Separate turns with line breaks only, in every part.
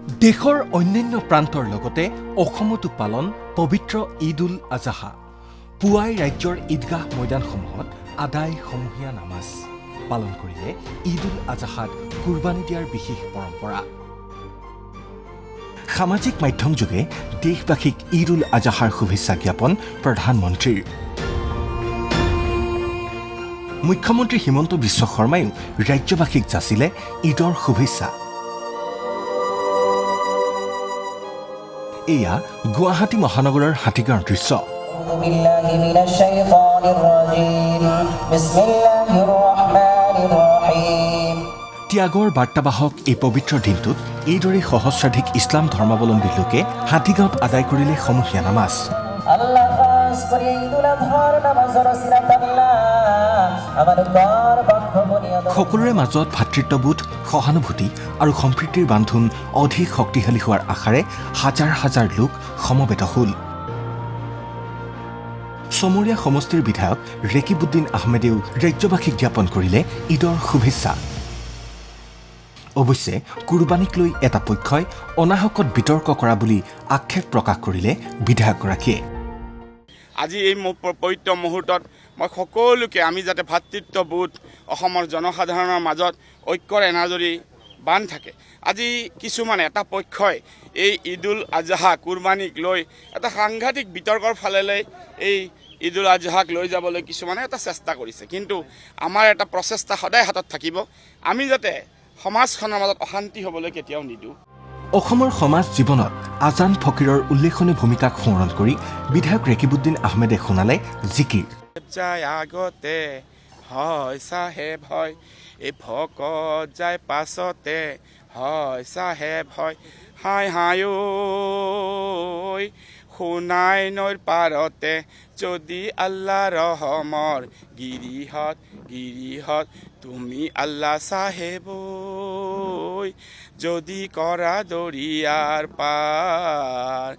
দেশৰ অন্যান্য প্ৰান্তৰ লগতে অসমতো পালন পবিত্ৰ ঈদ উল আজহা। পুৱাই ৰাজ্যৰ ঈদগাহ মৈদানসমূহত আদায় সমূহীয়া নামাজ পালন কৰিলে ঈদ উল আজহাত কুৰবানী দিয়াৰ বিশেষ পৰম্পৰা। সামাজিক মাধ্যম যোগে দেশবাসীক ঈদ উল আজহাৰ শুভেচ্ছা জ্ঞাপন প্ৰধানমন্ত্ৰীৰ। মুখ্যমন্ত্ৰী হিমন্ত বিশ্ব শৰ্মায়ো ৰাজ্যবাসীক যাচিলে ঈদৰ শুভেচ্ছা। এয়া গুৱাহাটী মহানগৰৰ হাতীগাঁৱৰ দৃশ্য। ত্যাগৰ বাৰ্তাবাহক এই পবিত্ৰ দিনটোত এইদৰে সহস্ৰাধিক ইছলাম ধৰ্মাৱলম্বী লোকে হাতীগাঁৱত আদায় কৰিলে সমূহীয়া নামাজ। সকলোৰে মাজত ভাতৃত্ববোধ, সহানুভূতি আৰু সম্প্ৰীতিৰ বান্ধোন অধিক শক্তিশালী হোৱাৰ আশাৰে হাজাৰ হাজাৰ লোক সমবেত হ'ল। চমৰীয়া সমষ্টিৰ বিধায়ক ৰেকিবুদ্দিন আহমেদেও ৰাজ্যবাসীক জ্ঞাপন কৰিলে ঈদৰ শুভেচ্ছা। অৱশ্যে কুৰবানীক লৈ এটা পক্ষই অনাহকত বিতৰ্ক কৰা বুলি আক্ষেপ প্ৰকাশ কৰিলে বিধায়কগৰাকীয়ে।
আজি এই পবিত্ৰ মুহূৰ্তত মই সকলোকে আমি যাতে ভাতৃত্ববোধ অসমৰ জনসাধাৰণৰ মাজত ঐক্যৰ এনাজৰী বান্ধ থাকে। আজি কিছুমান এটা পক্ষই এই ঈদ উল আজহা কুৰবানীক লৈ এটা সাংঘাতিক বিতৰ্কৰ ফালেলৈ এই ঈদ উল আজহাক লৈ যাবলৈ কিছুমানে এটা চেষ্টা কৰিছে, কিন্তু আমাৰ এটা প্ৰচেষ্টা সদায় হাতত থাকিব, আমি যাতে সমাজখনৰ মাজত অশান্তি হ'বলৈ কেতিয়াও নিদিওঁ।
অসমৰ সমাজ জীৱনত আজান ফকীৰৰ উল্লেখনীয় ভূমিকাক সোঁৱৰণ কৰি বিধায়ক ৰেকিবুদ্দিন আহমেদে শুনালে জিকিৰ।
যায় আগতে হয় চাহেব হয়, এই ভকত যায় পাছতে হয় চাহেব হয়, হাই হাই ঐ সোণাই নৈৰ পাৰতে যদি আল্লাহ ৰহমৰ গিৰিহত গিৰিহত তুমি আল্লাহ চাহেব যদি কৰা দৰিয়াৰ পাৰ।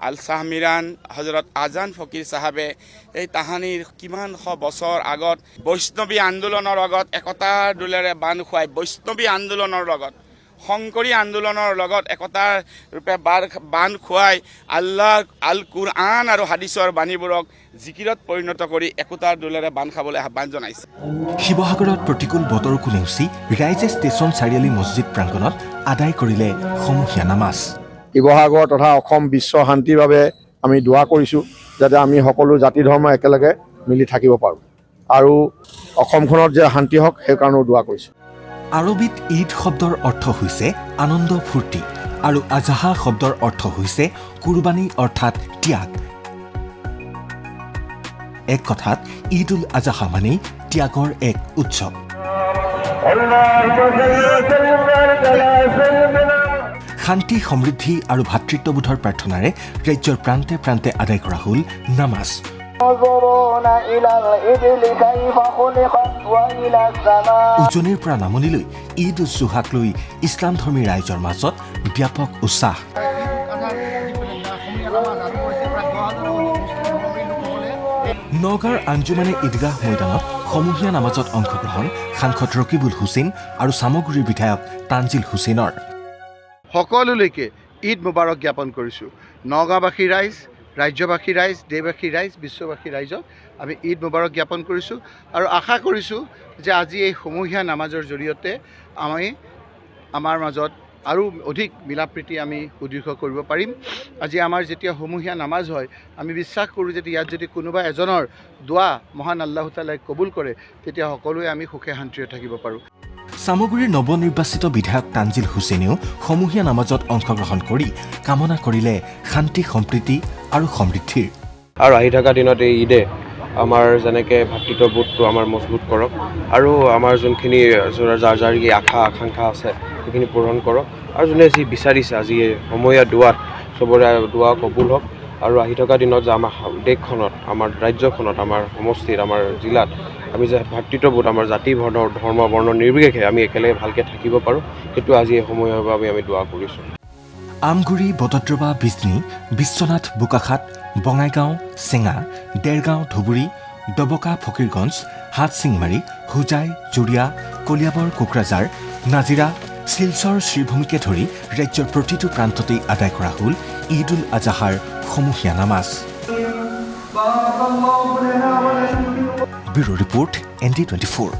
আল শাহ মিৰাণ হজৰত আজান ফকীৰ চাহাবে এই তাহানিৰ কিমান শ বছৰ আগত বৈষ্ণৱী আন্দোলনৰ লগত একতাৰ দোলেৰে বান্ধ খুৱাই, বৈষ্ণৱী আন্দোলনৰ লগত শংকৰী আন্দোলনৰ লগত একতাৰ ৰূপে বান্ধ খুৱাই আল্লাহ আল কুৰআন আৰু হাদিছৰ বাণীবোৰক জিকিৰত পৰিণত কৰি একতাৰ দোলেৰে বান্ধ খাবলৈ আহ্বান জনাইছে।
শিৱসাগৰত প্ৰতিকূল বতৰকো নেওচি ৰাইজে ষ্টেচন চাৰিআলি মছজিদ প্ৰাংগণত আদায় কৰিলে সমূহীয়া নামাজ।
শিৱসাগৰ তথা অসম বিশ্ব শান্তিৰ বাবে আমি দোৱা কৰিছোঁ যাতে আমি সকলো জাতি ধৰ্ম একেলগে মিলি থাকিব পাৰোঁ আৰু অসমখনত যে শান্তি হওক সেইকাৰণেও দোৱা কৰিছোঁ।
আৰবীত ঈদ শব্দৰ অৰ্থ হৈছে আনন্দ ফূৰ্তি আৰু আজহা শব্দৰ অৰ্থ হৈছে কুৰবানী অৰ্থাৎ ত্যাগ। এক কথাত ঈদ উল আজহা মানেই ত্যাগৰ এক উৎসৱ। শান্তি, সমৃদ্ধি আৰু ভাতৃত্ববোধৰ প্ৰাৰ্থনাৰে ৰাজ্যৰ প্ৰান্তে প্ৰান্তে আদায় কৰা হ'ল নামাজ। উজনিৰ পৰা নামনিলৈ ঈদ উজ জোহাক লৈ ইছলাম ধৰ্মী ৰাইজৰ মাজত ব্যাপক উৎসাহ। নগাঁৱৰ আঞ্জুমানে ঈদগাহ মৈদানত সমূহীয়া নামাজত অংশগ্ৰহণ সাংসদ ৰকিবুল হুছেইন আৰু চামগুৰিৰ বিধায়ক তানজিল হুছেইনৰ।
সকলোলৈকে ঈদ মুবাৰক জ্ঞাপন কৰিছোঁ। নগাঁওবাসী ৰাইজ, ৰাজ্যবাসী ৰাইজ, দেশবাসী ৰাইজ, বিশ্ববাসী ৰাইজক আমি ঈদ মুবাৰক জ্ঞাপন কৰিছোঁ আৰু আশা কৰিছোঁ যে আজি এই সমূহীয়া নামাজৰ জৰিয়তে আমি আমাৰ মাজত আৰু অধিক মিলা প্ৰীতি আমি সুদৃঢ় কৰিব পাৰিম। আজি আমাৰ যেতিয়া সমূহীয়া নামাজ হয় আমি বিশ্বাস কৰোঁ যে ইয়াত যদি কোনোবা এজনৰ দোৱা মহান আল্লাহ তাআলাই কবুল কৰে তেতিয়া সকলোৱে আমি সুখে শান্তিৰে থাকিব পাৰোঁ।
চামগুৰিৰ নৱনিৰ্বাচিত বিধায়ক তানজিল হুছেইনেও সমূহীয়া নামাজত অংশগ্ৰহণ কৰি কামনা কৰিলে শান্তি, সম্প্ৰীতি আৰু সমৃদ্ধিৰ।
আৰু আহি থকা দিনত এই ঈদে আমাৰ যেনেকৈ ভাতৃত্ববোধটো আমাৰ মজবুত কৰক আৰু আমাৰ যোনখিনি যাৰ যাৰ আশা আকাংক্ষা আছে সেইখিনি পূৰণ কৰক আৰু যোনে যি বিচাৰিছে আজি সমূহীয়া দোৱাত চবৰে দোৱা কবুল হওক আৰু আহি থকা দিনত যে আমাৰ দেশখনত, আমাৰ ৰাজ্যখনত, আমাৰ সমষ্টিত, আমাৰ জিলাত আমি যে ভাতৃত্ববোধ আমাৰ জাতি ধৰ্ম বৰ্ণ নিৰ্বিশেষে আমি একেলগে ভালকৈ থাকিব পাৰোঁ, সেইটো আজি এই সমূহীয়াৰ বাবে আমি দোৱা কৰিছোঁ।
আমগুৰি, বদদ্ৰৱা, বিজনী, বিশ্বনাথ, বোকাখাট, বঙাইগাঁও, চেঙা, দেৰগাঁও, ধুবুৰী, ডবকা, ফকীৰগঞ্জ, হাটচিংমাৰী, হোজাই, জুৰিয়া, কলিয়াবৰ, কোকৰাঝাৰ, নাজিৰা, শিলচৰ শ্ৰীভূমিকে ধৰি ৰাজ্যৰ প্ৰতিটো প্ৰান্ততেই আদায় কৰা হ'ল ঈদ উল আজাহাৰ সমূহীয়া নামাজ। Bureau report ND24।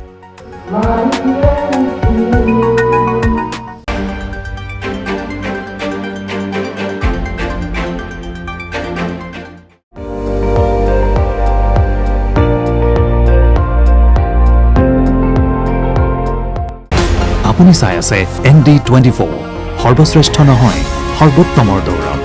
আপুনি চাই আছে ND24, সৰ্বশ্ৰেষ্ঠ নহয় সৰ্বোত্তমৰ দৌৰ।